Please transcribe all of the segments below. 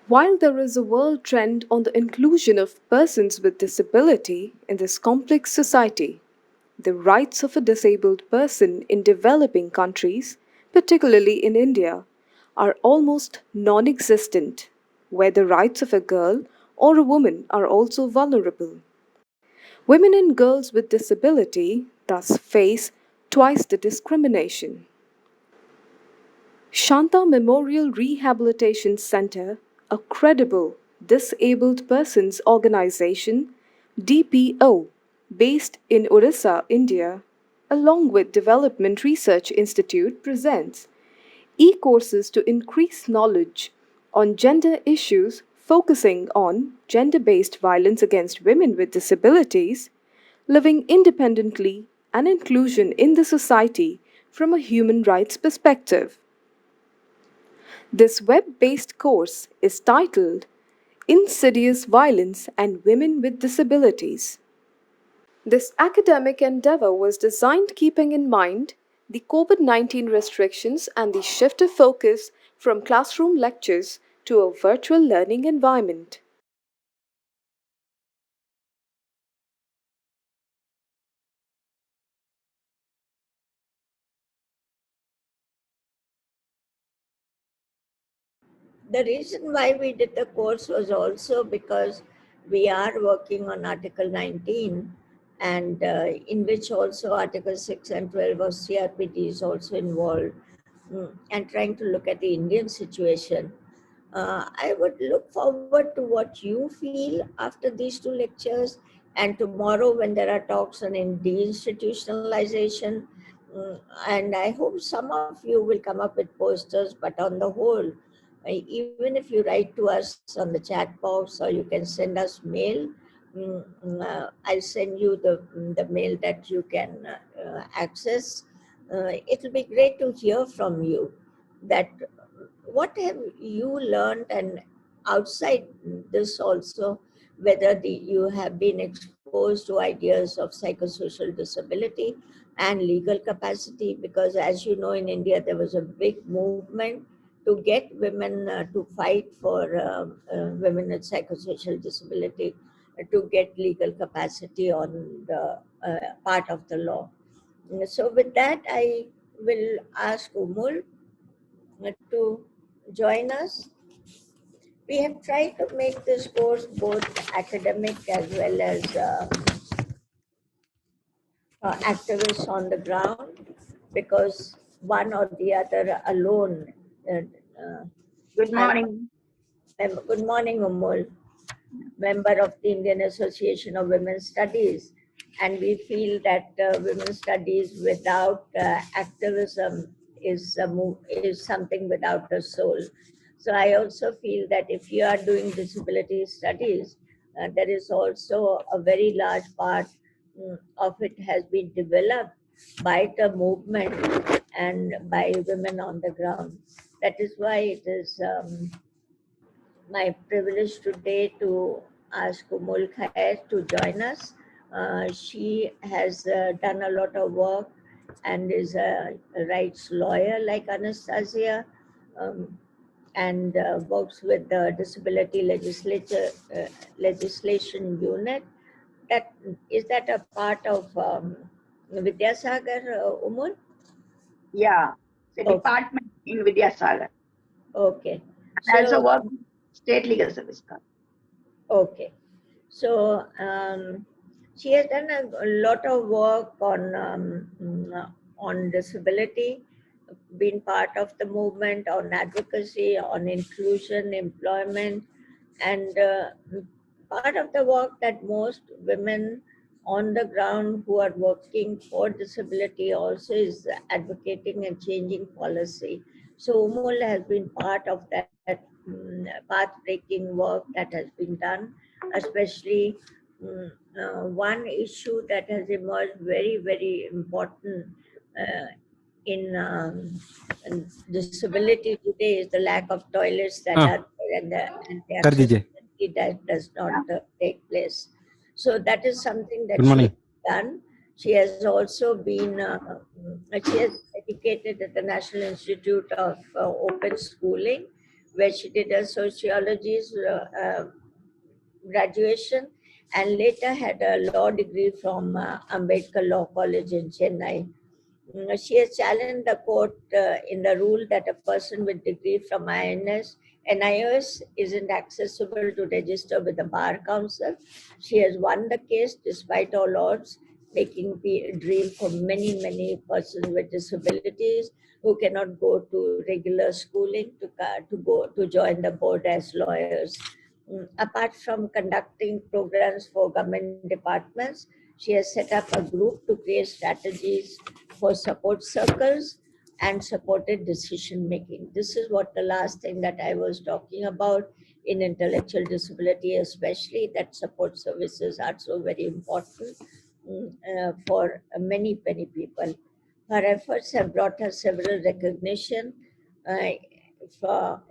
While there is a world trend on the inclusion of persons with disability in this complex society, the rights of a disabled person in developing countries, particularly in India, are almost non existent, where the rights of a girl or a woman are also vulnerable. Women and girls with disability thus face twice the discrimination. Shanta Memorial Rehabilitation Center, a credible disabled persons organization (DPO) based in Orissa, India, along with Development Research Institute presents e-courses to increase knowledge on gender issues focusing on gender-based violence against women with disabilities, living independently and inclusion in the society from a human rights perspective. This web based course is titled Insidious Violence and Women with Disabilities. This academic endeavor was designed keeping in mind the COVID 19 restrictions and the shift of focus from classroom lectures to a virtual learning environment. The reason why we did the course was also because we are working on Article 19, and in which also Article 6 and 12 of CRPD is also involved, and trying to look at the Indian situation. I would look forward to what you feel after these two lectures, and tomorrow when there are talks on deinstitutionalization. And I hope some of you will come up with posters, but on the whole, even if you write to us on the chat box or you can send us mail, I'll send you the mail that you can access. It'll be great to hear from you that what have you learned, and outside this also, whether you have been exposed to ideas of psychosocial disability and legal capacity, because as you know, in India there was a big movement to get women to fight for women with psychosocial disability to get legal capacity on the part of the law. So with that, I will ask Umul to join us. We have tried to make this course both academic as well as activists on the ground, because one or the other alone. Uh, uh, Good morning. Good morning, Umul, member of the Indian Association of Women's Studies. And we feel that women's studies without activism is something without a soul. So I also feel that if you are doing disability studies, there is also a very large part of it has been developed by the movement and by women on the ground. That is why it is my privilege today to ask Kumul Khair to join us. She has done a lot of work and is a rights lawyer like Anastasia, um, and works with the Disability Legislation Unit. That is that a part of Vidyasagar, Umul? Yeah, the Okay. department in Vidyasagar. Okay. I also So work with State Legal Service. okay. So she has done a lot of work on disability, been part of the movement on advocacy, on inclusion, employment, and part of the work that most women on the ground who are working for disability also is advocating and changing policy. So Umul has been part of that path-breaking work that has been done, especially one issue that has emerged very, very important uh, in disability today is the lack of toilets that हाँ are there, and the कर दीजिए accessibility that does not take place. So that is something that good she morning has done. She has also been, she has educated at the National Institute of Open Schooling, where she did her sociology's graduation and later had a law degree from Ambedkar Law College in Chennai. She has challenged the court in the rule that a person with degree from NIOS isn't accessible to register with the Bar Council. She has won the case despite all odds, making a dream for many, many persons with disabilities who cannot go to regular schooling to join the board as lawyers. Apart from conducting programs for government departments, she has set up a group to create strategies for support circles and supported decision making. This is what the last thing that I was talking about in intellectual disability, especially that support services are so very important for many, many people. Her efforts have brought her several recognition,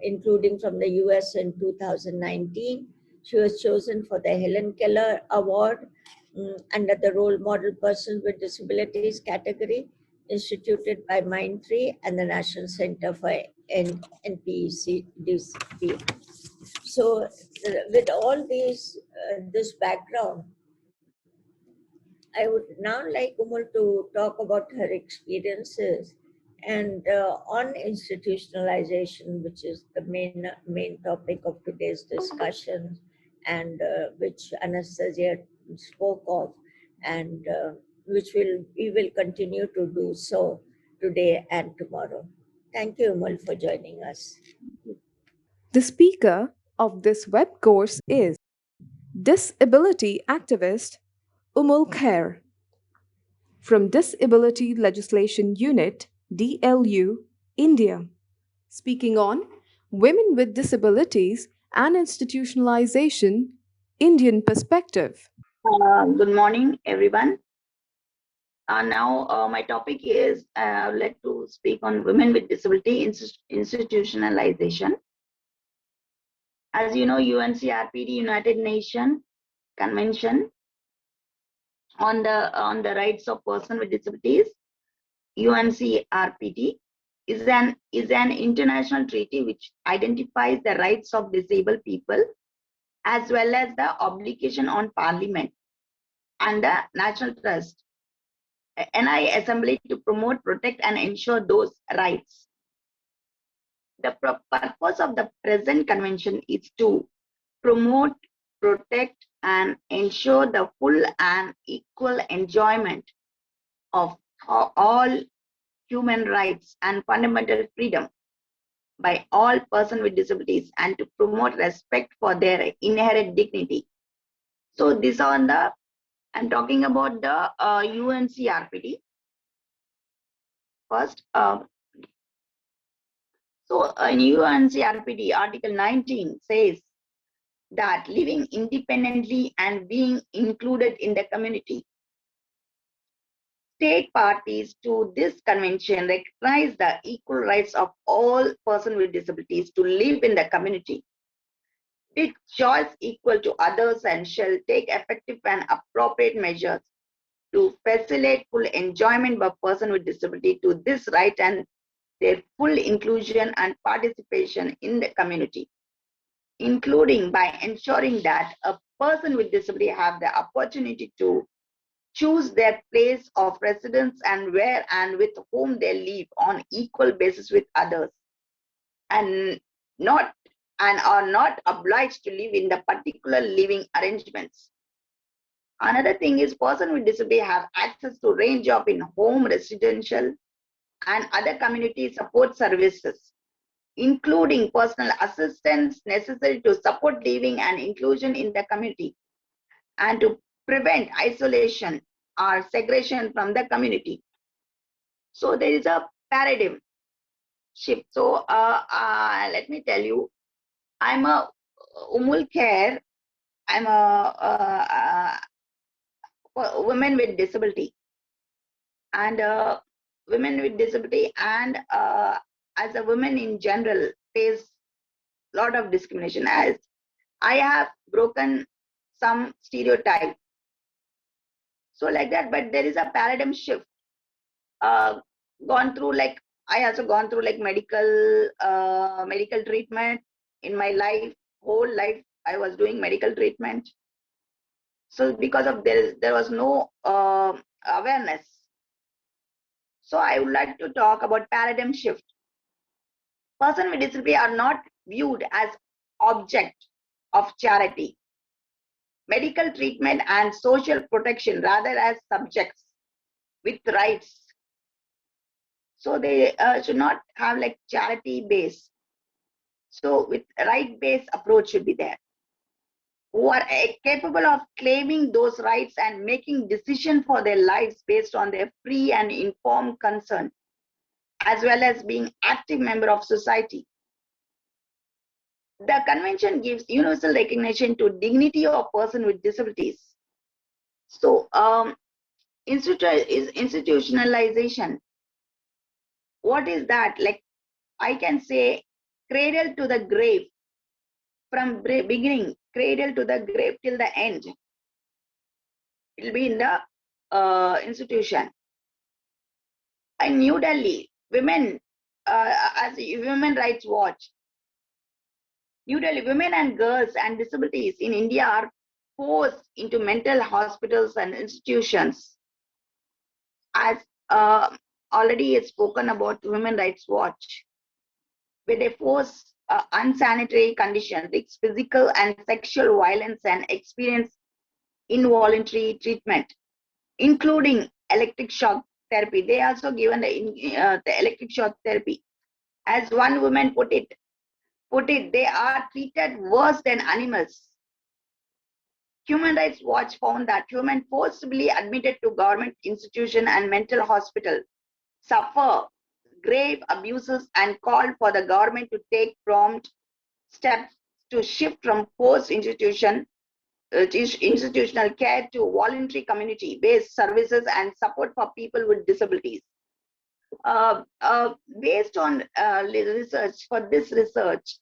including from the US in 2019. She was chosen for the Helen Keller Award under the Role Model Persons with Disabilities category, instituted by Mindtree and the National Center for NPEC. So, with all this background, I would now like Umul to talk about her experiences and on institutionalization, which is the main topic of today's discussion, and which Anastasia spoke of, and which we will continue to do so today and tomorrow. Thank you, Umul, for joining us. The speaker of this web course is disability activist Umul Khair from Disability Legislation Unit, DLU, India, speaking on Women with Disabilities and Institutionalization, Indian Perspective. Good morning, everyone. Now, my topic is I would like to speak on women with disability institutionalization. As you know, UNCRPD, United Nations Convention on the Rights of Persons with Disabilities, UNCRPD, is an international treaty which identifies the rights of disabled people as well as the obligation on Parliament and the National Trust, NI Assembly, to promote, protect, and ensure those rights. The purpose of the present convention is to promote, protect, and ensure the full and equal enjoyment of all human rights and fundamental freedom by all persons with disabilities, and to promote respect for their inherent dignity. So this on the, I'm talking about the UNCRPD first. So in UNCRPD, Article 19 says that living independently and being included in the community. State parties to this convention recognize the equal rights of all persons with disabilities to live in the community with choice equal to others, and shall take effective and appropriate measures to facilitate full enjoyment by persons with disability to this right and their full inclusion and participation in the community, including by ensuring that a person with disability have the opportunity to choose their place of residence and where and with whom they live on equal basis with others, and are not obliged to live in the particular living arrangements. Another thing is, person with disability have access to range of in-home, residential, and other community support services, including personal assistance necessary to support living and inclusion in the community, and to prevent isolation or segregation from the community. So there is a paradigm shift. So let me tell you, I'm a Umul Khair. I'm a woman with disability, and women with disability and as a woman in general face a lot of discrimination, as I have broken some stereotype. So like that, but there is a paradigm shift. Gone through, like I also gone through like medical treatment, in my whole life, I was doing medical treatment. So because of there was no awareness. So I would like to talk about paradigm shift. Persons with disability are not viewed as object of charity, medical treatment and social protection, rather as subjects with rights. So they should not have like charity base. So with right based approach should be there, who are capable of claiming those rights and making decisions for their lives based on their free and informed consent, as well as being active member of society. The convention gives universal recognition to dignity of person with disabilities. So institutionalization, what is that? Like I can say cradle to the grave, from beginning, cradle to the grave till the end. It will be in the institution. In New Delhi, women, as Women Rights Watch, New Delhi, women and girls and disabilities in India are forced into mental hospitals and institutions. As already spoken about Women Rights Watch, where they force unsanitary conditions, like physical and sexual violence, and experience involuntary treatment, including electric shock therapy. They also given the electric shock therapy. As one woman put it, they are treated worse than animals. Human Rights Watch found that women forcibly admitted to government institution and mental hospital suffer grave abuses and called for the government to take prompt steps to shift from forced institutional care to voluntary community-based services and support for people with disabilities. Based on research, for this research,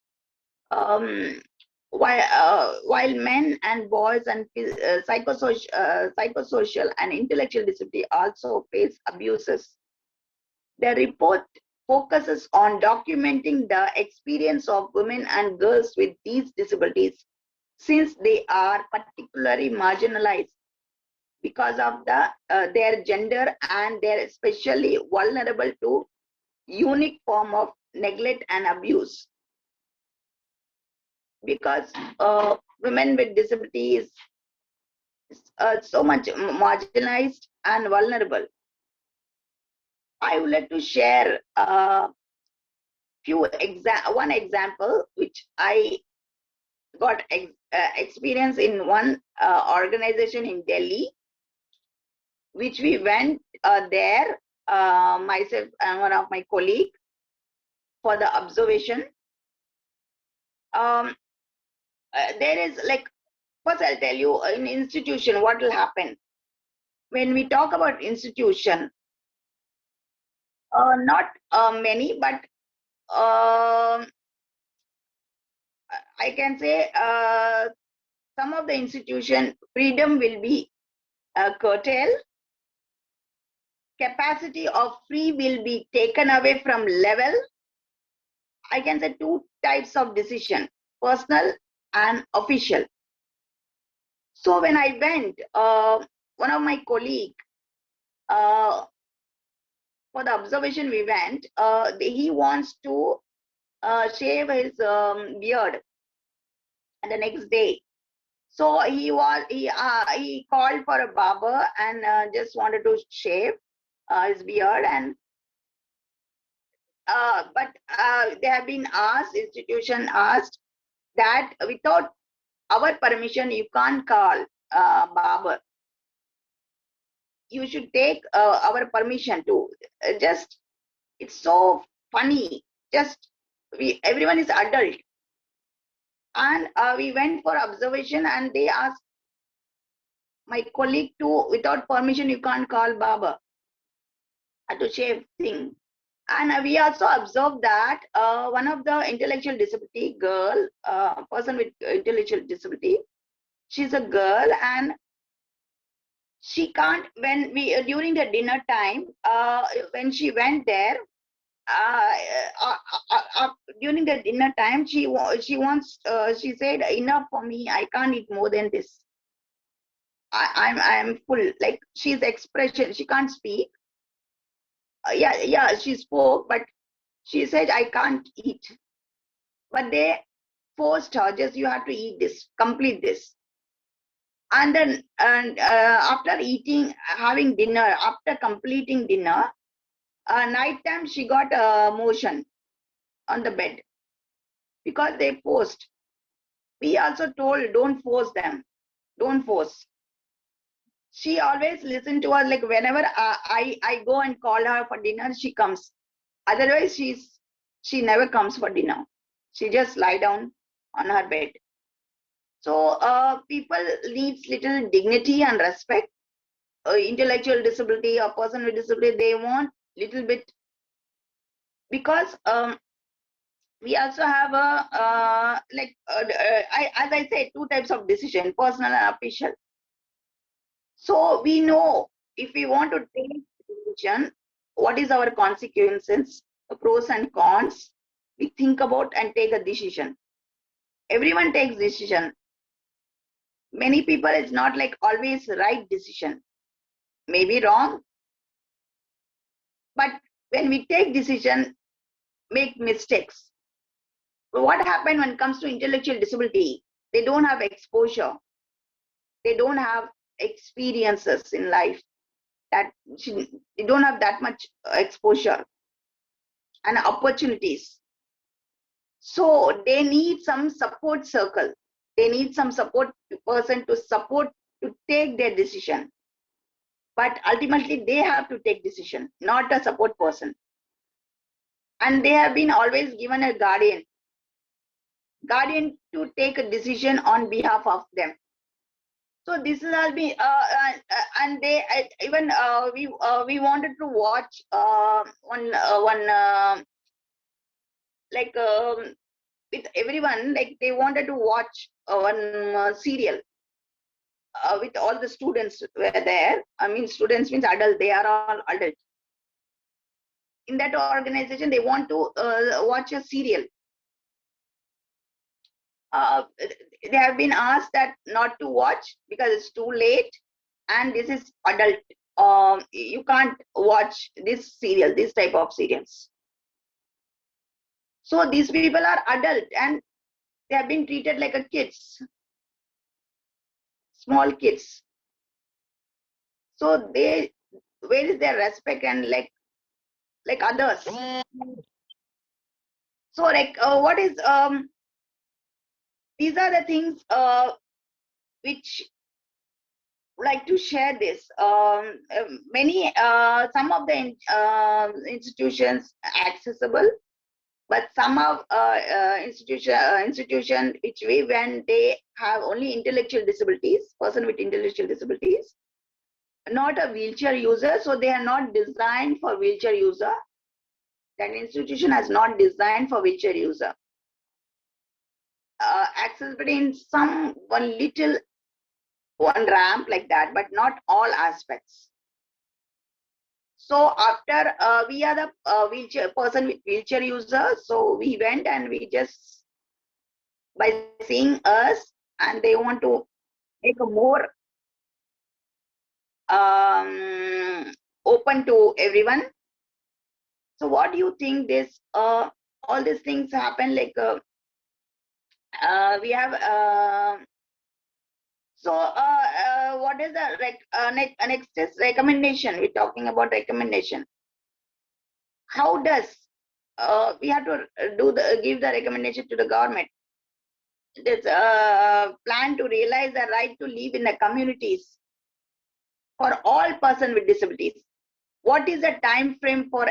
while men and boys and psychosocial and intellectual disability also face abuses, the report focuses on documenting the experience of women and girls with these disabilities, since they are particularly marginalized because of their gender, and they're especially vulnerable to unique form of neglect and abuse. Because women with disabilities so much marginalized and vulnerable. I would like to share one example which I got experience in one organization in Delhi, which we went there, myself and one of my colleagues, for the observation. There is like, first I'll tell you in institution what will happen. When we talk about institution, not many, but I can say some of the institution freedom will be curtailed. Capacity of free will be taken away from level. I can say two types of decision, personal and official. So when I went, one of my colleague, for the observation we went, he wants to shave his beard the next day. So he called for a barber and just wanted to shave his beard, and but they have been asked, institution asked that without our permission you can't call barber. You should take our permission to just. It's so funny. Just everyone is adult, and we went for observation, and they asked my colleague to, without permission you can't call barber to shave thing. And we also observed that one of the intellectual disability girl, person with intellectual disability, she's a girl, and she can't, when we during the dinner time, when she went there, during the dinner time, she said, enough for me. I can't eat more than this. I'm full. Like, she's expression. She can't speak. Yeah, she spoke, but she said, I can't eat. But they forced her, just you have to eat this, complete this. And then after having dinner, after completing dinner, night time she got motion on the bed because they forced. We also told, don't force them, don't force. She always listened to us. Like, whenever I go and call her for dinner, she comes. Otherwise, she never comes for dinner. She just lie down on her bed. So people needs little dignity and respect. Intellectual disability or person with disability, they want little bit, because we also have as I said, two types of decision, personal and official. So we know if we want to take decision, what is our consequences, the pros and cons. We think about and take a decision. Everyone takes decision. Many people, it's not like always right decision. Maybe wrong, but when we take decision, make mistakes. But what happened when it comes to intellectual disability? They don't have exposure. They don't have experiences in life. They don't have that much exposure and opportunities. So they need some support circle. They need some support person to support to take their decision. But ultimately, they have to take decision, not a support person. And they have been always given a guardian to take a decision on behalf of them. So this is all be and they even we wanted to watch one like with everyone, like they wanted to watch one serial with all the students were there. I mean, students means adult. They are all adult. In that organization, they want to watch a serial. They have been asked that not to watch because it's too late, and this is adult. You can't watch this serial, this type of serials. So these people are adult and they have been treated like a kids, small kids. So where is their respect and like others? So like what is these are the things which like to share this. Some of the institutions accessible, but some of institution which when they have only intellectual disabilities, person with intellectual disabilities, not a wheelchair user, so they are not designed for wheelchair user. That institution has not designed for wheelchair user. Accessibility in one ramp like that, but not all aspects. So after we are the wheelchair person with wheelchair user, so we went and we just by seeing us, and they want to make a more open to everyone. So what do you think? This all these things happen like we have. What is the next is recommendation? We're talking about recommendation. How does we have to give the recommendation to the government? This plan to realize the right to live in the communities for all persons with disabilities. What is the time frame for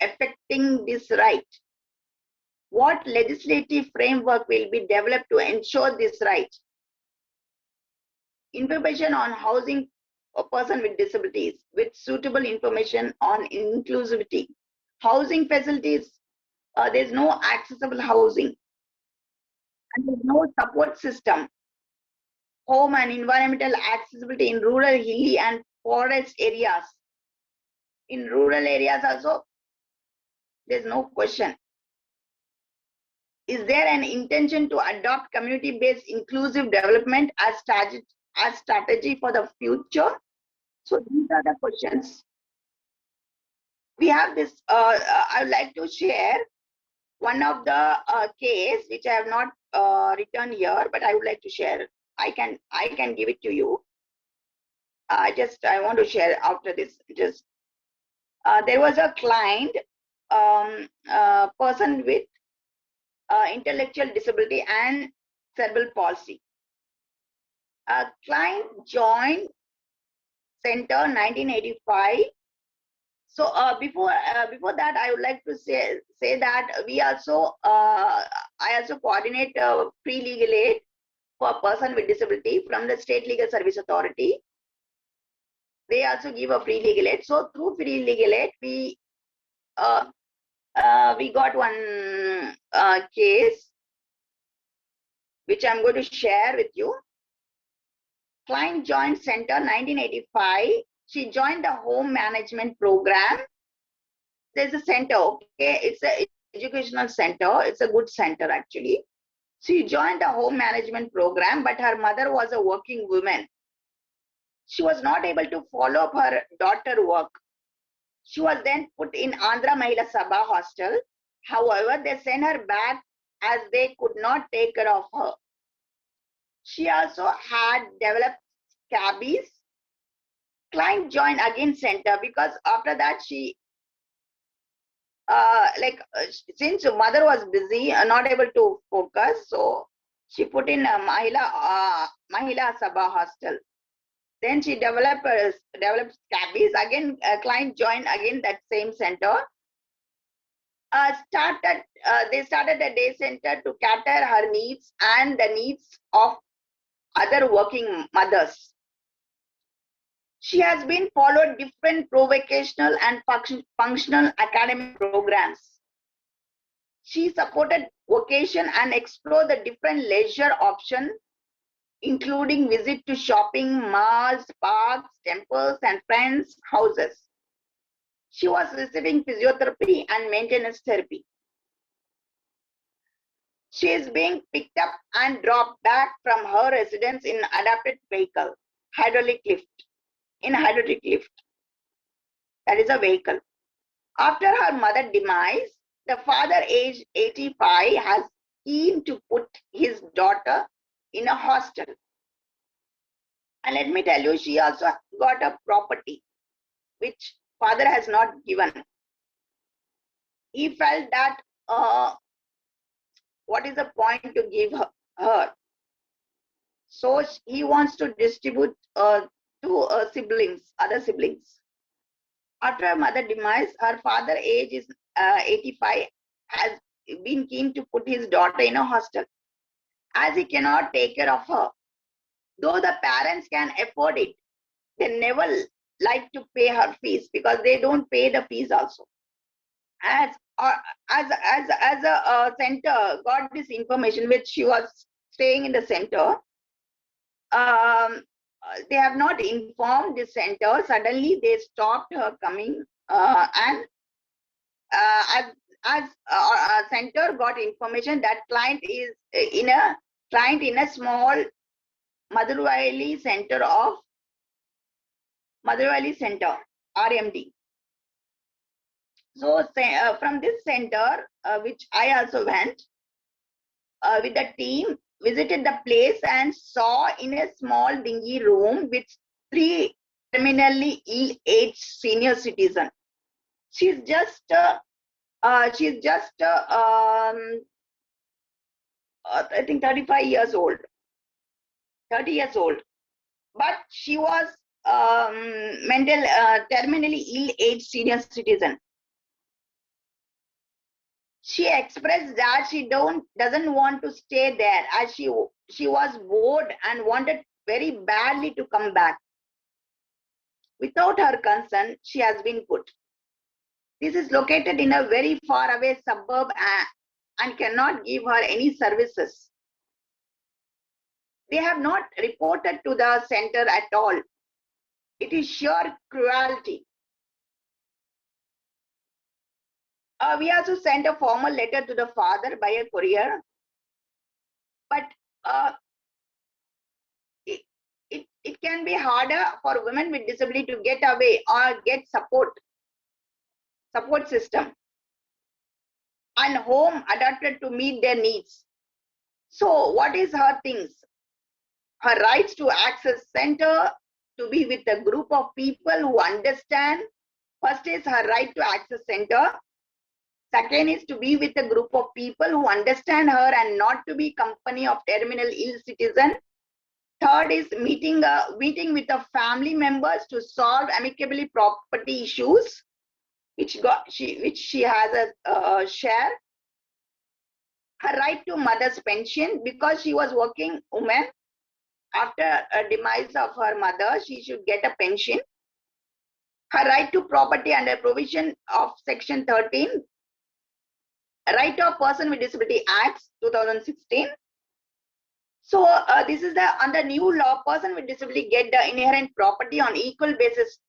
affecting this right? What legislative framework will be developed to ensure this right? Information on housing a person with disabilities with suitable information on inclusivity. Housing facilities, there's no accessible housing and there's no support system. Home and environmental accessibility in rural, hilly and forest areas. In rural areas also, There's no question. Is there an intention to adopt community-based inclusive development as strategy for the future? So these are the questions. We have this, I would like to share one of the case which I have not written here, but I would like to share. I can give it to you. I want to share after this. There was a client, person with intellectual disability and cerebral palsy. A client joined center 1985. So before that, I would like to say that we also I also coordinate free legal aid for a person with disability from the State Legal Service Authority. They also give a free legal aid. So through free legal aid, we got one case which I'm going to share with you. Client joined center 1985. She joined the home management program. There's a center, okay? It's an educational center. It's a good center actually. She joined the home management program, but her mother was a working woman. She was not able to follow up her daughter work. She was then put in Andhra Mahila Sabha hostel. However, they sent her back as they could not take care of her. She also had developed scabies. Client joined again center because after that she since mother was busy, not able to focus, so she put in a Mahila Sabha hostel. Then she developed scabies. Again, client joined again that same center. They started a day center to cater her needs and the needs of other working mothers. She has been followed different pro-vocational and functional academic programs. She supported vocation and explored the different leisure options, including visit to shopping malls, parks, temples, and friends' houses. She was receiving physiotherapy and maintenance therapy. She is being picked up and dropped back from her residence in adapted vehicle, hydraulic lift. That is a vehicle. After her mother demise, the father, aged 85, has keen to put his daughter in a hostel. And let me tell you, she also got a property which father has not given. He felt that what is the point to give her? So he wants to distribute to other siblings. After her mother demise, her father, age is 85, has been keen to put his daughter in a hostel, as he cannot take care of her. Though the parents can afford it, they never like to pay her fees because they don't pay the fees also. As a center got this information, which she was staying in the center, they have not informed the center. Suddenly they stopped her coming, and as center got information that client is in a small Madurai center of Madurai Center, RMD. So from this center, which I also went with the team, visited the place and saw in a small dingy room with 3 terminally ill-aged senior citizens. She's just I think 35 years old, 30 years old, but she was terminally ill-aged senior citizen. She expressed that she doesn't want to stay there, as she was bored and wanted very badly to come back. Without her consent, she has been put. This is located in a very far away suburb and cannot give her any services. They have not reported to the center at all. It is sheer cruelty. We also sent a formal letter to the father by a courier, but it can be harder for women with disability to get away or get support system and home adapted to meet their needs. So what is her things? Her rights to access center, to be with a group of people who understand. First is her right to access center. Second is to be with a group of people who understand her and not to be company of terminal ill citizen. Third is meeting with the family members to solve amicably property issues, which she has a share. Her right to mother's pension, because she was working woman. After a demise of her mother, she should get a pension. Her right to property under provision of Section 13, Right of Person with Disability Act 2016. So this is under new law, person with disability get the inherent property on equal basis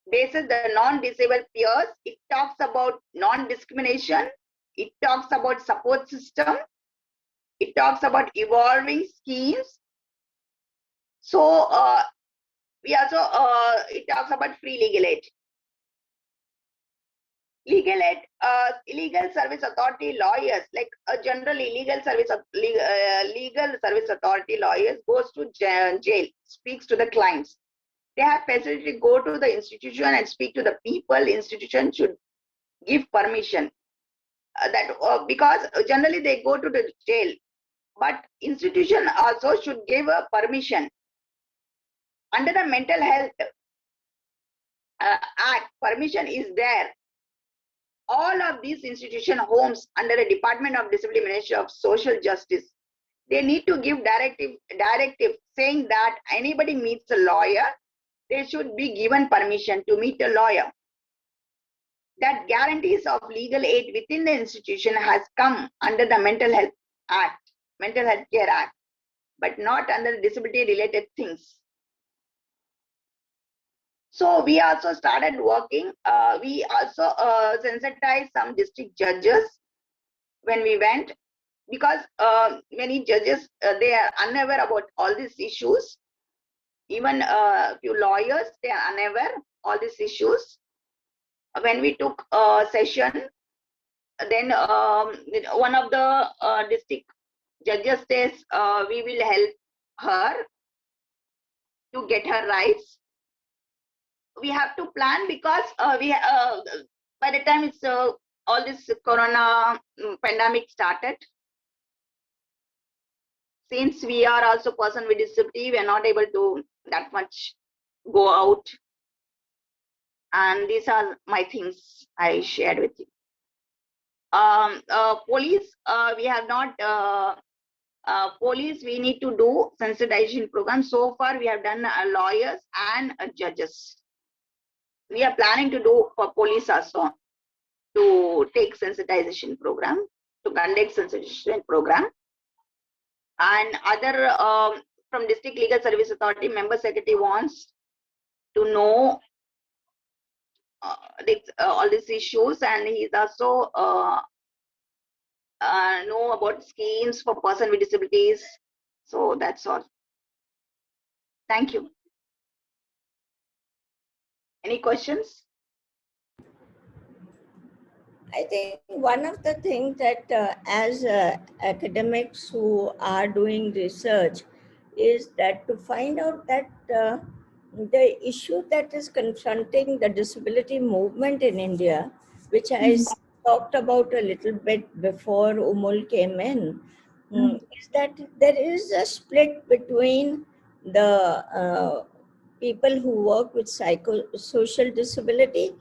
the non-disabled peers. It talks about non-discrimination. It talks about support system. It talks about evolving schemes. So we also it talks about free legal aid. Legal service authority lawyers, like generally legal service authority lawyers goes to jail, speaks to the clients. They have facility to go to the institution and speak to the people. Institution should give permission because generally they go to the jail, but institution also should give a permission. Under the Mental Health Act, permission is there. All of these institution homes under the Department of Disability Ministry of Social Justice, they need to give directive saying that anybody meets a lawyer, they should be given permission to meet a lawyer. That guarantees of legal aid within the institution has come under the Mental Health Act, Mental Health Care Act, but not under disability related things. So we also started working. We also sensitized some district judges when we went, because many judges, they are unaware about all these issues. Even a few lawyers, they are unaware all these issues. When we took a session, then one of the district judges says, we will help her to get her rights. We have to plan, because by the time it's all this corona pandemic started, since we are also person with disability, we are not able to that much go out. And these are my things I shared with you. Police, we have not police, we need to do sensitization program. So far we have done lawyers and judges. We are planning to do for police also, to take sensitization program, to conduct sensitization program. And other from District Legal Service Authority, member secretary wants to know all these issues, and he's also know about schemes for person with disabilities. So that's all. Thank you. Any questions? I think one of the things that as academics who are doing research is that to find out that the issue that is confronting the disability movement in India, which I talked about a little bit before Umul came in, is that there is a split between the people who work with psychosocial disability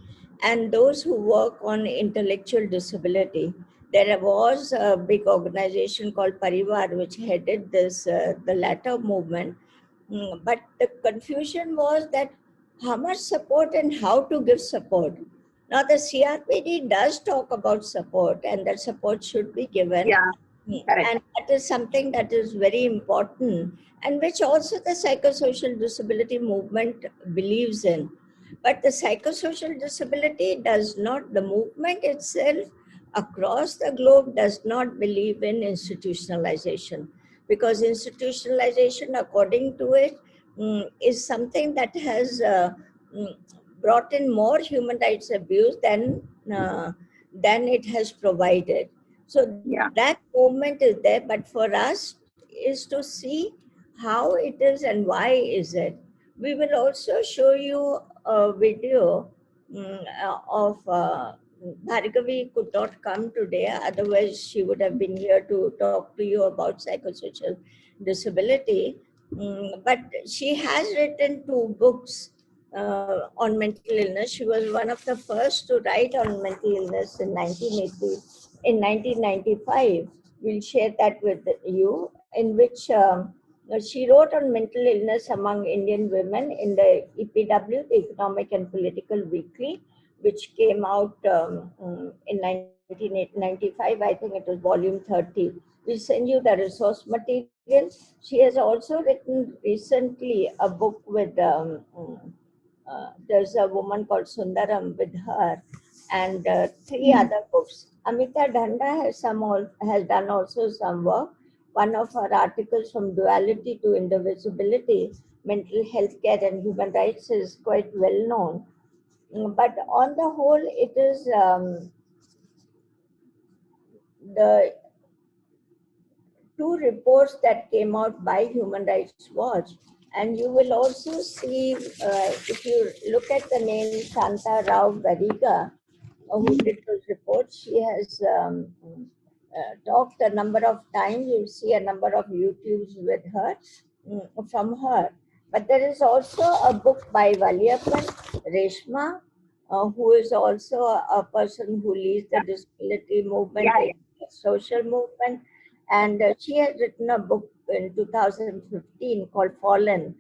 and those who work on intellectual disability. There was a big organization called Parivar which headed this, the latter movement. But the confusion was that how much support and how to give support. Now the CRPD does talk about support, and that support should be given. Yeah, correct. And that is something that is very important, and which also the psychosocial disability movement believes in. But the psychosocial disability does not, the movement itself across the globe does not believe in institutionalization, because institutionalization, according to it, is something that has mm, brought in more human rights abuse uh, than it has provided. So Yeah. that movement is there, but for us is to see how it is and why is it. We will also show you a video of Bhargavi could not come today, otherwise she would have been here to talk to you about psychosocial disability. But she has written 2 books on mental illness. She was one of the first to write on mental illness in 1980, in 1995. We'll share that with you, in which she wrote on mental illness among Indian women in the EPW, the Economic and Political Weekly, which came out in 1995. I think it was volume 30. We'll send you the resource material. She has also written recently a book with, there's a woman called Sundaram with her, and 3 other books. Amita Dhanda has done also some work. One of her articles, From Duality to Indivisibility, Mental Health Care and Human Rights, is quite well known. But on the whole, it is the 2 reports that came out by Human Rights Watch. And you will also see, if you look at the name Shanta Rao Gariga, who did those reports, she has talked a number of times. You'll see a number of YouTubes with her, from her. But there is also a book by Valiappan Reshma, who is also a person who leads the disability movement, Yeah. a social movement. And she has written a book in 2015 called Fallen,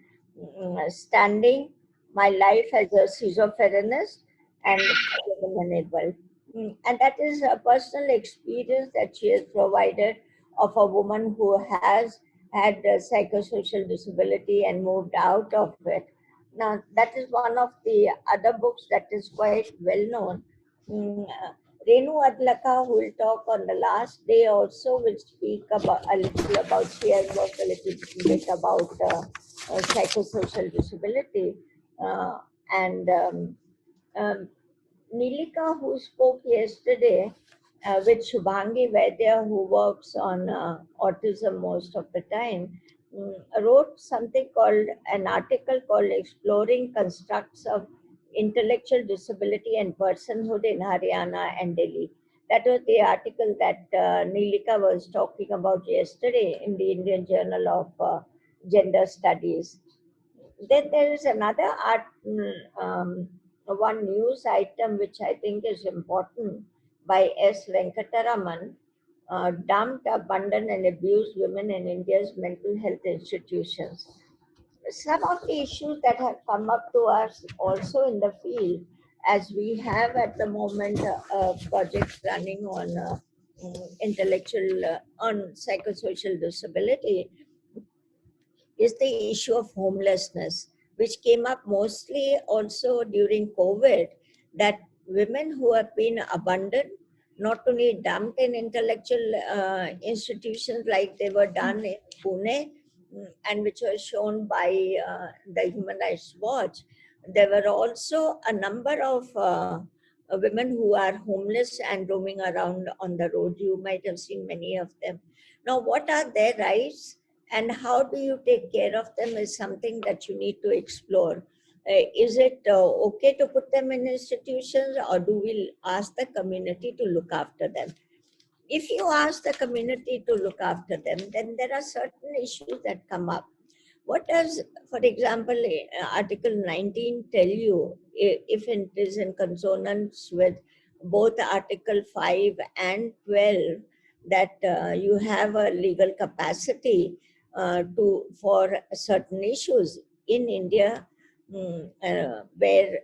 Standing My Life as a Schizophrenist and Unable. And that is a personal experience that she has provided of a woman who has had a psychosocial disability and moved out of it. Now, that is one of the other books that is quite well known. Renu Adlaka, who will talk on the last day, also will speak about a little about, she has worked a little bit about psychosocial disability. And um, Nilika, who spoke yesterday with Shubhangi Vaidya, who works on autism most of the time, wrote something called, an article called Exploring Constructs of Intellectual Disability and Personhood in Haryana and Delhi. That was the article that Nilika was talking about yesterday in the Indian Journal of Gender Studies. Then there is another one news item which I think is important, by S. Venkataraman, Dumped, Abandoned and Abused Women in India's Mental Health Institutions. Some of the issues that have come up to us also in the field, as we have at the moment a project running on on psychosocial disability, is the issue of homelessness, which came up mostly also during COVID, that women who have been abandoned, not only dumped in intellectual institutions like they were done in Pune, and which was shown by the Human Rights Watch, there were also a number of women who are homeless and roaming around on the road. You might have seen many of them. Now, what are their rights? And how do you take care of them is something that you need to explore. Is it okay to put them in institutions, or do we ask the community to look after them? If you ask the community to look after them, then there are certain issues that come up. What does, for example, Article 19 tell you, if it is in consonance with both Article 5 and 12, that you have a legal capacity for certain issues in India, where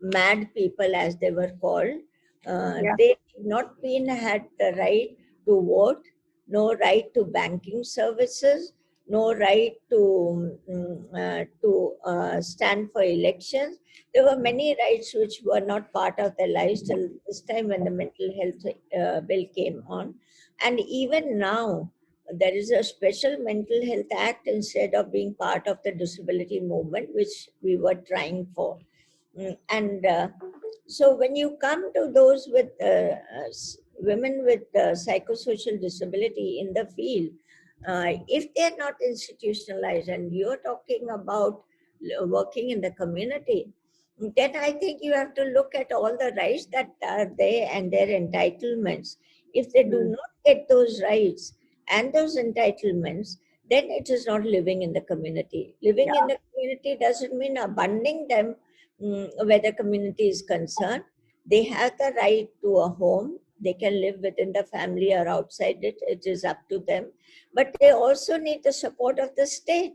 mad people, as they were called, Yeah. they not been had the right to vote, no right to banking services, no right to stand for elections. There were many rights which were not part of their lives till this time when the mental health bill came on. And even now, there is a special mental health act instead of being part of the disability movement, which we were trying for. And so when you come to those with women with psychosocial disability in the field, if they're not institutionalized and you're talking about working in the community, then I think you have to look at all the rights that are there and their entitlements. If they do not get those rights and those entitlements, then it is not living in the community. Living in the community doesn't mean abandoning them where the community is concerned. They have the right to a home. They can live within the family or outside it. It is up to them. But they also need the support of the state.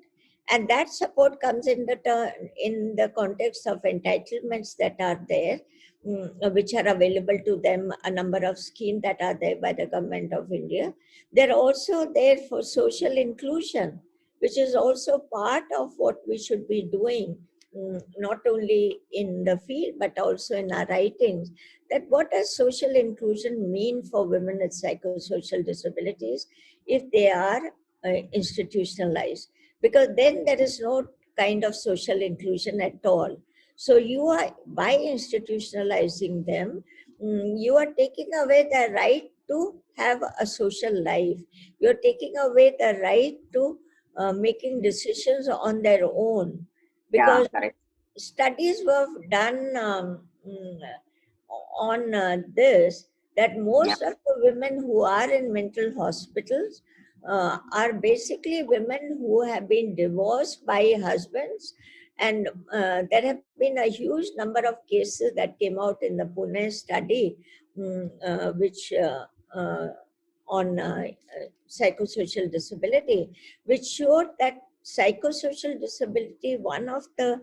And that support comes in the context of entitlements that are there, which are available to them, a number of schemes that are there by the government of India. They're also there for social inclusion, which is also part of what we should be doing, not only in the field but also in our writings. That what does social inclusion mean for women with psychosocial disabilities if they are institutionalized? Because then there is no kind of social inclusion at all. So you are, by institutionalizing them, you are taking away the right to have a social life. You're taking away the right to making decisions on their own. Yeah, Because correct. studies were done on this, that Yeah, most of the women who are in mental hospitals are basically women who have been divorced by husbands. And there have been a huge number of cases that came out in the Pune study, which on psychosocial disability, which showed that psychosocial disability, one of the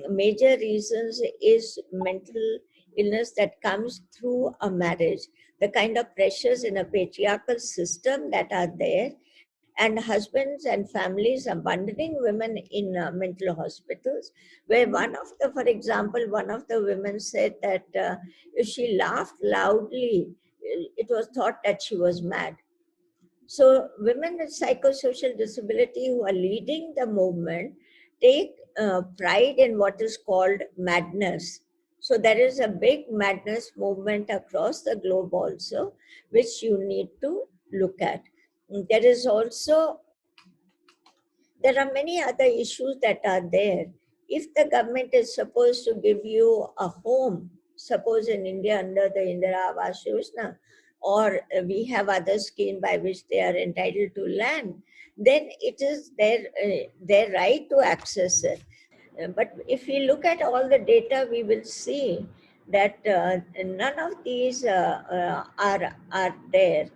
major reasons is mental illness that comes through a marriage. The kind of pressures in a patriarchal system that are there, and husbands and families abandoning women in mental hospitals, where one of the, for example, one of the women said that if she laughed loudly, it was thought that she was mad. So women with psychosocial disability who are leading the movement take pride in what is called madness. So there is a big madness movement across the globe also, which you need to look at. There is also, there are many other issues that are there. If the government is supposed to give you a home, suppose in India under the Indira Awas Yojana, or we have other scheme by which they are entitled to land, then it is their right to access it. But if we look at all the data, we will see that none of these are there.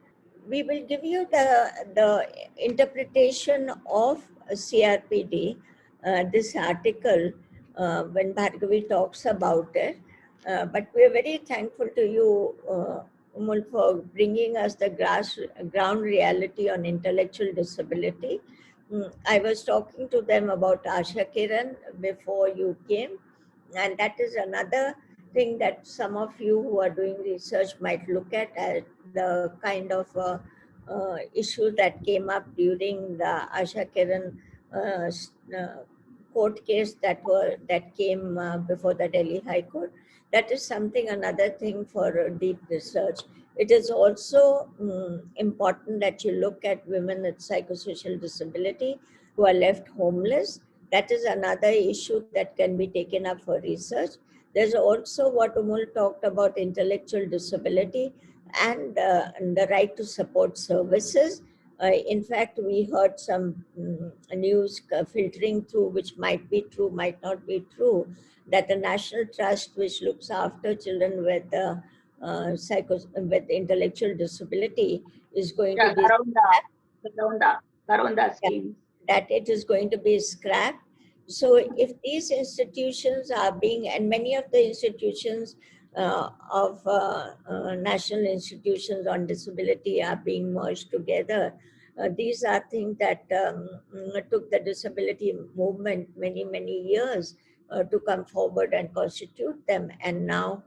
We will give you the interpretation of CRPD, this article, when Bhargavi talks about it. But we are very thankful to you, Umul, for bringing us the ground reality on intellectual disability. I was talking to them about Asha Kiran before you came, and that is another thing that some of you who are doing research might look at the kind of issue that came up during the Asha Kiran court case that came before the Delhi High Court. That is something, another thing for deep research. It is also important that you look at women with psychosocial disability who are left homeless. That is another issue that can be taken up for research. There's also what Umul talked about, intellectual disability and the right to support services. In fact, we heard some news filtering through, which might be true, might not be true, that the National Trust, which looks after children with with intellectual disability, is going to yeah, be Garonda yeah, scheme. that it is going to be scrapped. So if these institutions are being, and many of the institutions of national institutions on disability are being merged together, These are things that took the disability movement many years to come forward and constitute them, and now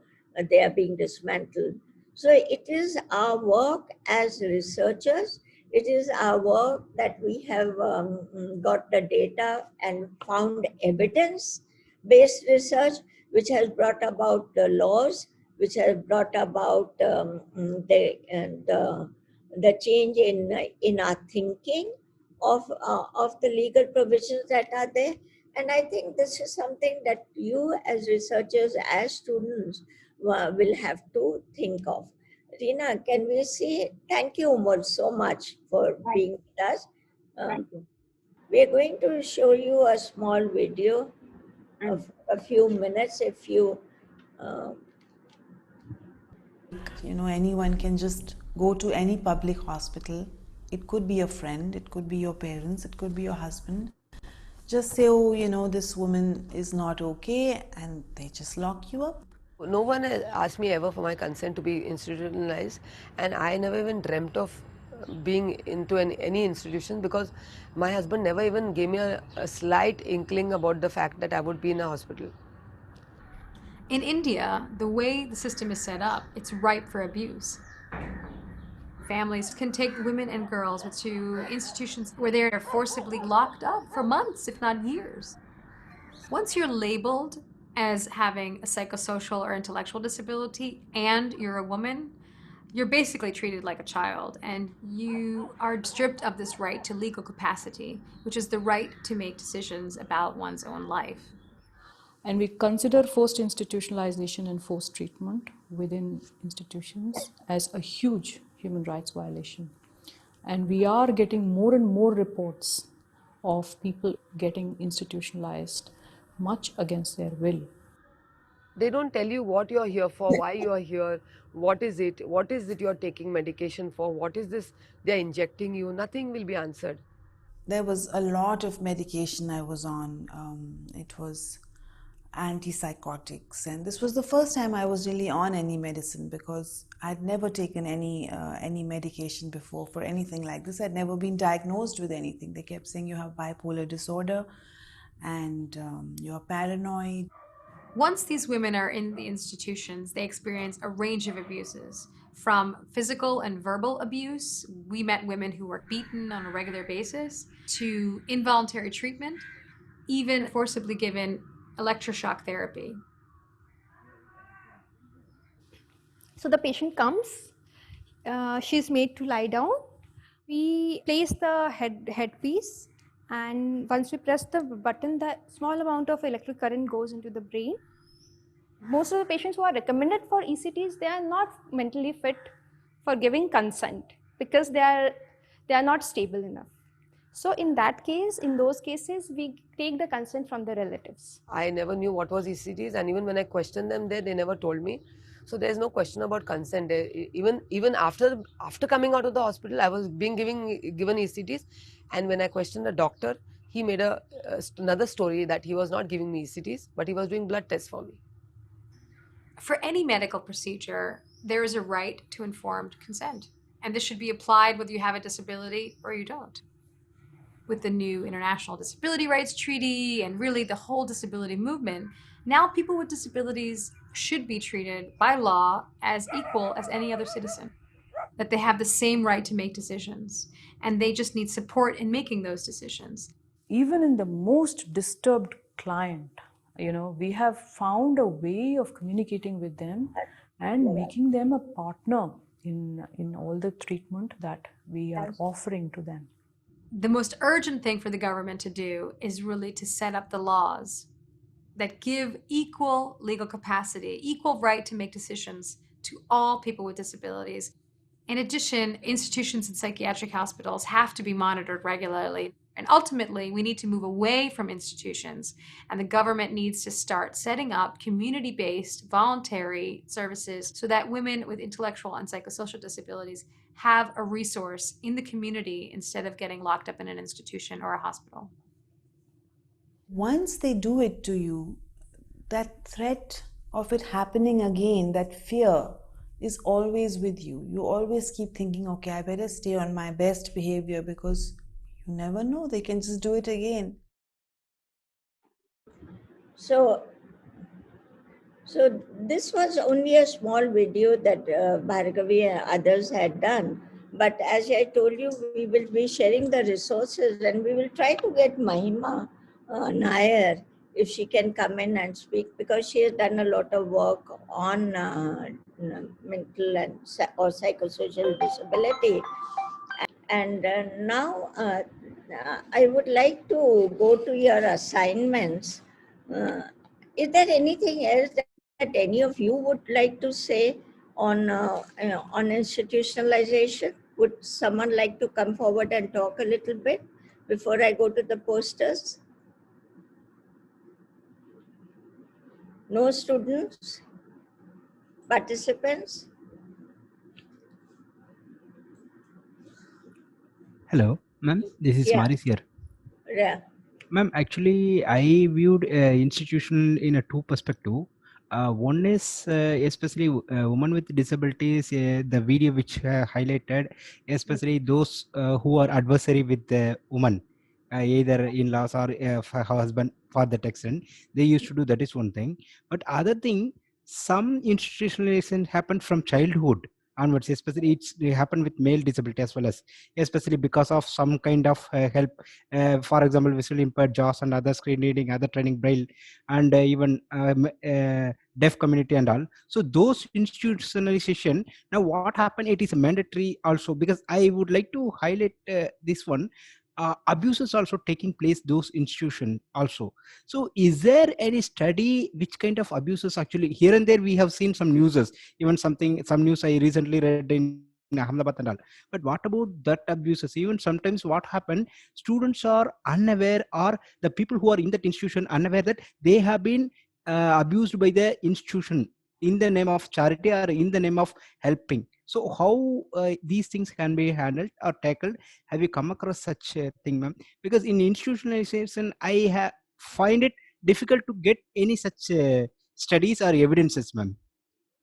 they are being dismantled. So it is our work as researchers, it is our work that we have got the data and found evidence based research, which has brought about the laws, which has brought about the change in our thinking of the legal provisions that are there. And I think this is something that you as researchers, as students, will have to think of. Reena, can we see? Thank you, Umar, so much for being with us. Thank you. We are going to show you a small video of a few minutes. If you uh, Anyone can just go to any public hospital. It could be a friend, it could be your parents, it could be your husband. Just say, oh, this woman is not okay, and they just lock you up. No one has asked me ever for my consent to be institutionalized, and I never even dreamt of being into any institution, because my husband never even gave me a slight inkling about the fact that I would be in a hospital. In India, the way the system is set up, it's ripe for abuse. Families can take women and girls to institutions where they are forcibly locked up for months, if not years. Once you're labeled as having a psychosocial or intellectual disability and you're a woman, you're basically treated like a child, and you are stripped of this right to legal capacity, which is the right to make decisions about one's own life. And we consider forced institutionalization and forced treatment within institutions as a huge human rights violation. And we are getting more and more reports of people getting institutionalized much against their will. They don't tell you what you're here for, why you're here, what is it you're taking medication for, what is this they're injecting you. Nothing will be answered. There was a lot of medication I was on. It was antipsychotics, and this was the first time I was really on any medicine, because I'd never taken any medication before for anything like this. I'd never been diagnosed with anything. They kept saying you have bipolar disorder and you're paranoid. Once these women are in the institutions, they experience a range of abuses, from physical and verbal abuse. We met women who were beaten on a regular basis, to involuntary treatment, even forcibly given electroshock therapy. So the patient comes, she's made to lie down. We place the headpiece, and once we press the button, the small amount of electric current goes into the brain. Most of the patients who are recommended for ECTs, they are not mentally fit for giving consent because they are not stable enough. So in those cases, we take the consent from the relatives. I never knew what was ECTs, and even when I questioned them there, they never told me. So there's no question about consent. Even after coming out of the hospital, I was being given ECTs, and when I questioned the doctor, he made another story that he was not giving me ECTs, but he was doing blood tests for me. For any medical procedure, there is a right to informed consent, and this should be applied whether you have a disability or you don't. With the new International Disability Rights Treaty and really the whole disability movement, now people with disabilities should be treated by law as equal as any other citizen, that they have the same right to make decisions, and they just need support in making those decisions. Even in the most disturbed client, we have found a way of communicating with them and making them a partner in all the treatment that we are offering to them. The most urgent thing for the government to do is really to set up the laws that give equal legal capacity, equal right to make decisions to all people with disabilities. In addition, institutions and psychiatric hospitals have to be monitored regularly. And ultimately, we need to move away from institutions, and the government needs to start setting up community-based voluntary services so that women with intellectual and psychosocial disabilities have a resource in the community instead of getting locked up in an institution or a hospital. Once they do it to you, that threat of it happening again, that fear is always with you. You always keep thinking, okay, I better stay on my best behavior because you never know, they can just do it again. So this was only a small video that Bhargavi and others had done. But as I told you, we will be sharing the resources and we will try to get Mahima Nair if she can come in and speak, because she has done a lot of work on mental and or psychosocial disability. And now I would like to go to your assignments. Uh, is there anything else that any of you would like to say on institutionalization? Would someone like to come forward and talk a little bit before I go to the posters? No students? Participants? Hello, ma'am. This is Yeah, Maris here. yeah. Ma'am, actually, I viewed institution in a two perspective. One is especially women with disabilities. The video which highlighted, especially those who are adversary with the woman, either in-laws or husband, for that extent, they used to do. That is one thing. But other thing, some institutionalization happened from childhood onwards. Especially it happened with male disability as well as, especially because of some kind of help, for example, visually impaired, JAWS and other screen reading, other training, braille, and even deaf community and all. So those institutionalization, now what happened, it is mandatory also, because I would like to highlight this one. Abuses also taking place those institution also. So is there any study which kind of abuses? Actually, here and there we have seen some newses, even some news I recently read in Ahmedabad and all. But what about that abuses? Even sometimes what happen, students are unaware, or the people who are in that institution unaware that they have been abused by the institution in the name of charity or in the name of helping. So how these things can be handled or tackled? Have you come across such a thing, ma'am? Because in institutionalization, I find it difficult to get any such studies or evidences, ma'am,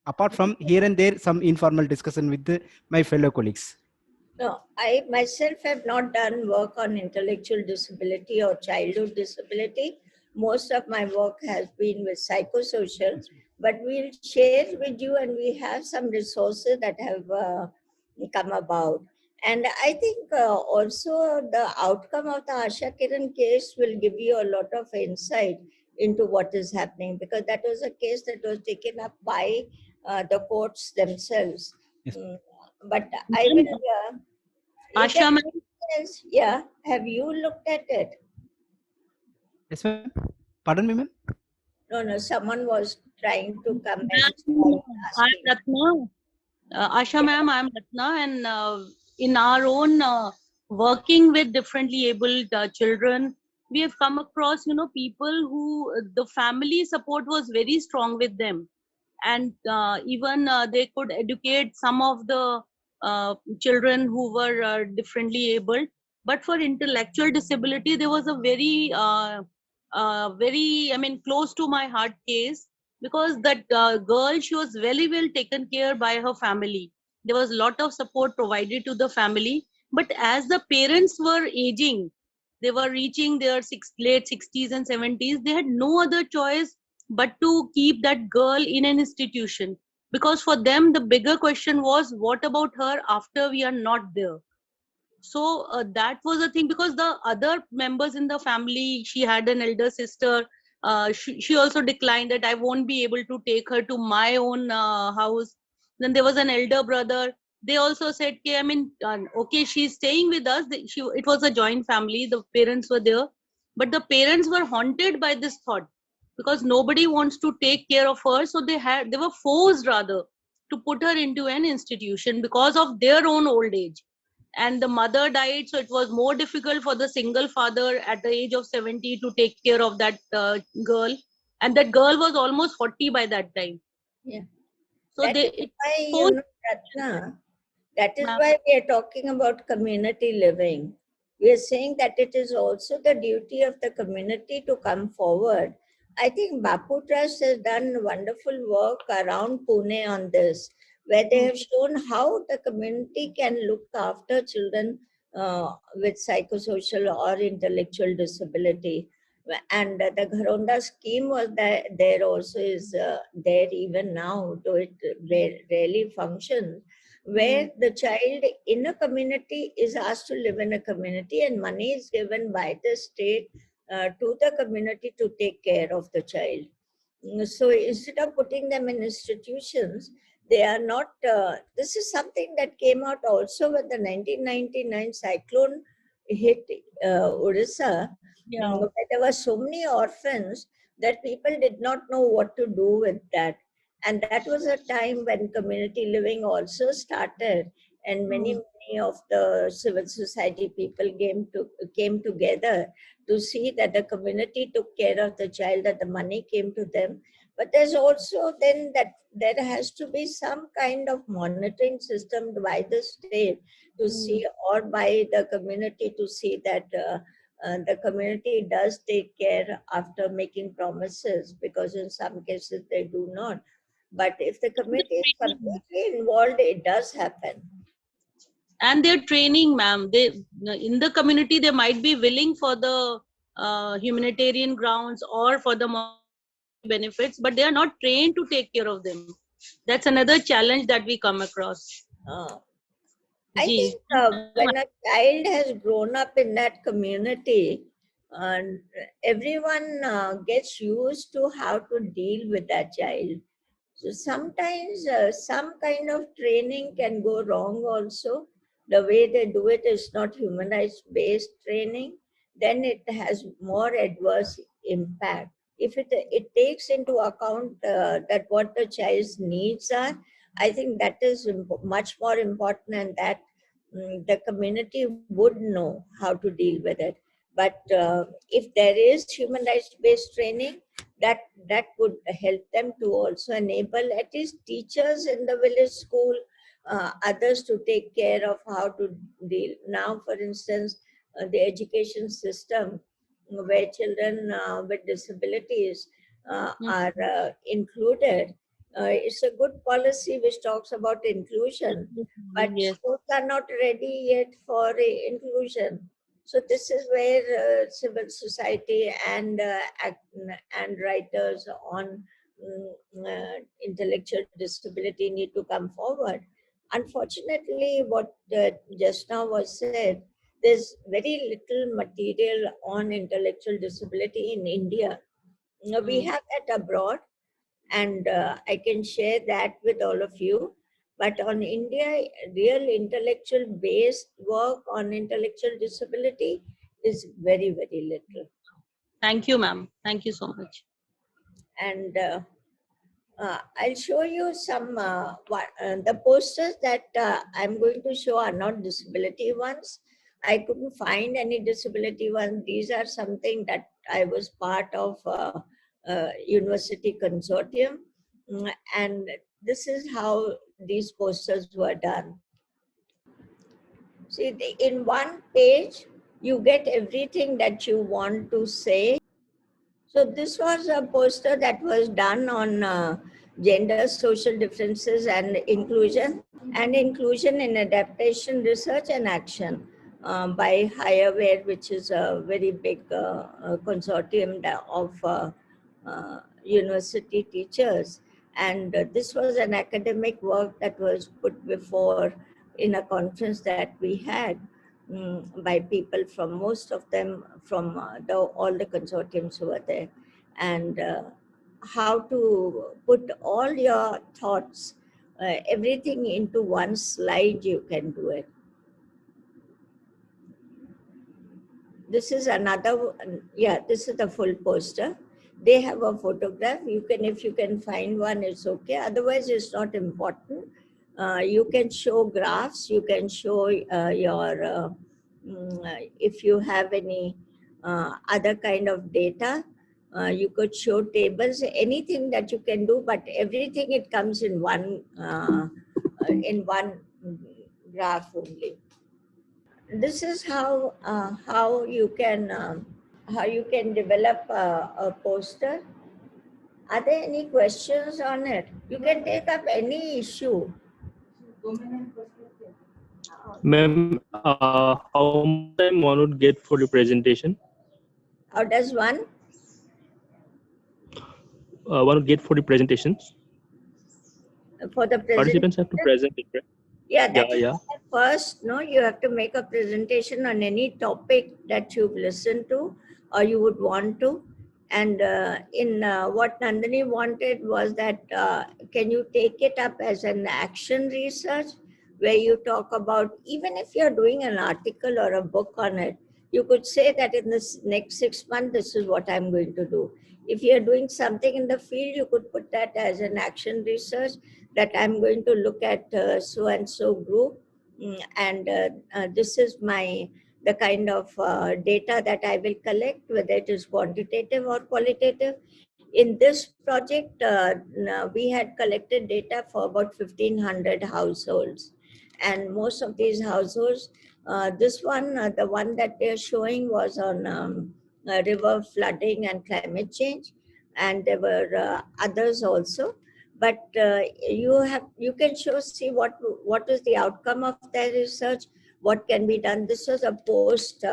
apart from here and there some informal discussion with my fellow colleagues. No, I myself have not done work on intellectual disability or childhood disability. Most of my work has been with psychosocial, but we'll share with you, and we have some resources that have come about. And I think also the outcome of the Asha Kiran case will give you a lot of insight into what is happening, because that was a case that was taken up by the courts themselves. Yes. But I will. Is there Asha ma'am, anything else? Yeah. Have you looked at it? Yes, ma'am. Pardon me, ma'am. No. Someone was trying to comment. I'm Ratna. Asha ma'am, I'm Ratna, and in our own working with differently abled children, we have come across, people who the family support was very strong with them, and even they could educate some of the children who were differently abled. But for intellectual disability, there was a very, close to my heart case, because that girl, she was very well taken care by her family. There was a lot of support provided to the family, but as the parents were aging, they were reaching their late 60s and 70s, they had no other choice but to keep that girl in an institution, because for them the bigger question was, what about her after we are not there? So that was the thing, because the other members in the family, she had an elder sister, she also declined that I won't be able to take her to my own house. Then there was an elder brother, they also said, okay, okay, she's staying with us. It was a joint family, the parents were there, but the parents were haunted by this thought, because nobody wants to take care of her, so they were forced rather to put her into an institution because of their own old age. And the mother died, so it was more difficult for the single father at the age of 70 to take care of that girl, and that girl was almost 40 by that time. Yeah. So That they is why, Ratna, that is why we are talking about community living. We are saying that it is also the duty of the community to come forward. I think Bapu Trust has done wonderful work around Pune on this, where they have shown how the community can look after children with psychosocial or intellectual disability. And the Gharonda scheme was there also is there even now, though it rarely functions, where the child in a community is asked to live in a community and money is given by the state to the community to take care of the child. So instead of putting them in institutions, they are not. This is something that came out also when the 1999 cyclone hit Odisha, where there were so many orphans that people did not know what to do with that. And that was a time when community living also started, and many of the civil society people came together to see that the community took care of the child, that the money came to them. But there's also then that there has to be some kind of monitoring system by the state to see, or by the community to see that the community does take care after making promises, because in some cases they do not. But if the community is completely involved, it does happen. And their training, ma'am, they in the community they might be willing for the humanitarian grounds or for the benefits, but they are not trained to take care of them. That's another challenge that we come across. I think when a child has grown up in that community, everyone gets used to how to deal with that child. So sometimes some kind of training can go wrong also. The way they do it is not human rights based training, then it has more adverse impact. If it takes into account that what the child's needs are, I think that is much more important, and that the community would know how to deal with it. But if there is human rights based training, that would help them to also enable at least teachers in the village school, others to take care of how to deal. Now, for instance, the education system where children with disabilities are included. It's a good policy which talks about inclusion, but schools are not ready yet for inclusion. So this is where civil society and writers on intellectual disability need to come forward. Unfortunately, what just now was said, there's very little material on intellectual disability in India. We have that abroad, and I can share that with all of you. But on India, real intellectual based work on intellectual disability is very, very little. Thank you, ma'am. Thank you so much. And I'll show you some, the posters that I'm going to show are not disability ones. I couldn't find any disability ones. These are something that I was part of university consortium. And this is how these posters were done. See, in one page, you get everything that you want to say. So this was a poster that was done on gender, social differences and inclusion in adaptation research and action by HireWare, which is a very big consortium of university teachers. And this was an academic work that was put before in a conference that we had by people from, most of them from all the consortiums who were there. And how to put all your thoughts, everything into one slide, you can do it. This is another, yeah, this is the full poster. They have a photograph. You can, if you can find one, it's okay. Otherwise, it's not important. You can show graphs. You can show if you have any other kind of data. You could show tables, anything that you can do, but everything, it comes in one graph only. This is how you can develop a poster. Are there any questions on it? You can take up any issue. Ma'am, how much time one would get for the presentation? How does one? One would get for the presentations. For the Participants have to presentation? present it, right? Yeah, that Yeah, is yeah. first, no, you have to make a presentation on any topic that you've listened to or you would want to. And what Nandini wanted was that can you take it up as an action research where you talk about, even if you're doing an article or a book on it, you could say that in this next 6 months, this is what I'm going to do. If you're doing something in the field, you could put that as an action research, that I'm going to look at so and so group, and this is the kind of data that I will collect, whether it is quantitative or qualitative. In this project, we had collected data for about 1,500 households, and most of these households, this one, the one that they're showing was on river flooding and climate change, and there were others also. But you can see what is the outcome of their research, what can be done. This was a post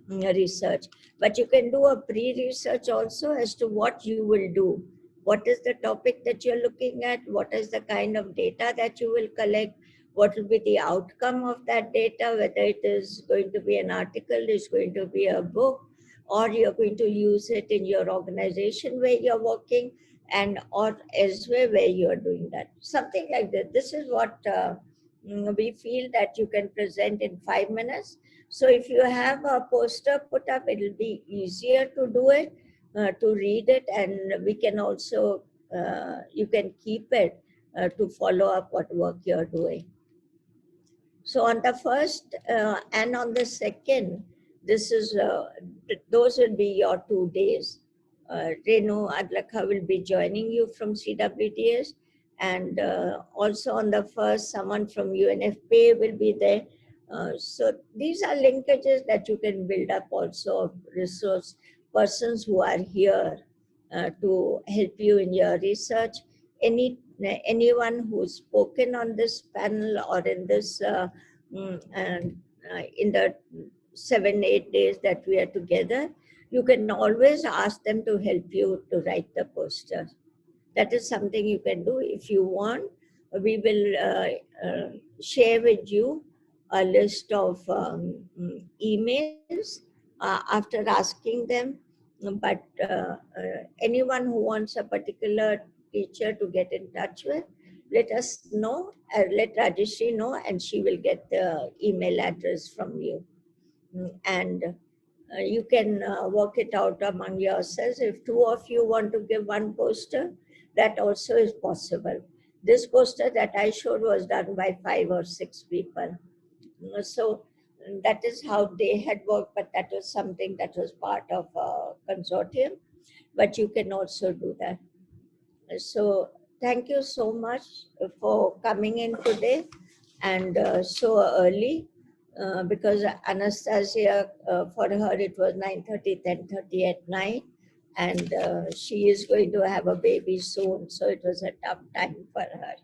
research, but you can do a pre-research also as to what you will do. What is the topic that you're looking at? What is the kind of data that you will collect? What will be the outcome of that data? Whether it is going to be an article, it's going to be a book, or you're going to use it in your organization where you're working, and or elsewhere where you are doing that. Something like that. This is what we feel that you can present in 5 minutes. So if you have a poster put up, it will be easier to do it, to read it, and we can also, you can keep it to follow up what work you're doing. So on the first and on the second, this is those will be your 2 days. Renu Adlakha will be joining you from CWDS, and also on the first, someone from UNFPA will be there. So these are linkages that you can build up also of resource persons who are here to help you in your research. Anyone who's spoken on this panel or in this in the 7-8 days that we are together, you can always ask them to help you to write the poster. That is something you can do. If you want, we will share with you a list of emails after asking them. But anyone who wants a particular teacher to get in touch with, let us know, let Rajeshri know, and she will get the email address from you. And you can work it out among yourselves. If 2 of you want to give one poster, that also is possible. This poster that I showed was done by 5 or 6 people. So that is how they had worked, but that was something that was part of a consortium. But you can also do that. So thank you so much for coming in today, and so early, because Anastasia, for her it was 9:30, 10:30 at night, and she is going to have a baby soon, so it was a tough time for her.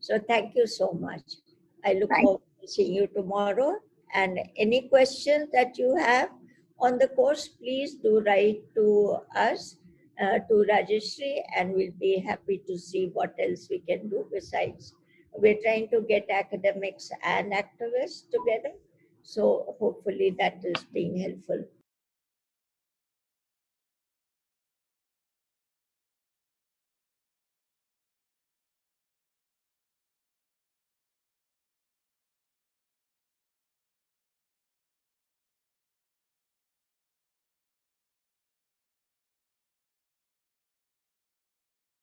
So thank you so much. I look forward to seeing you tomorrow, and any questions that you have on the course, please do write to us, to Rajeshri, and we'll be happy to see what else we can do besides. We're trying to get academics and activists together, so hopefully that is being helpful.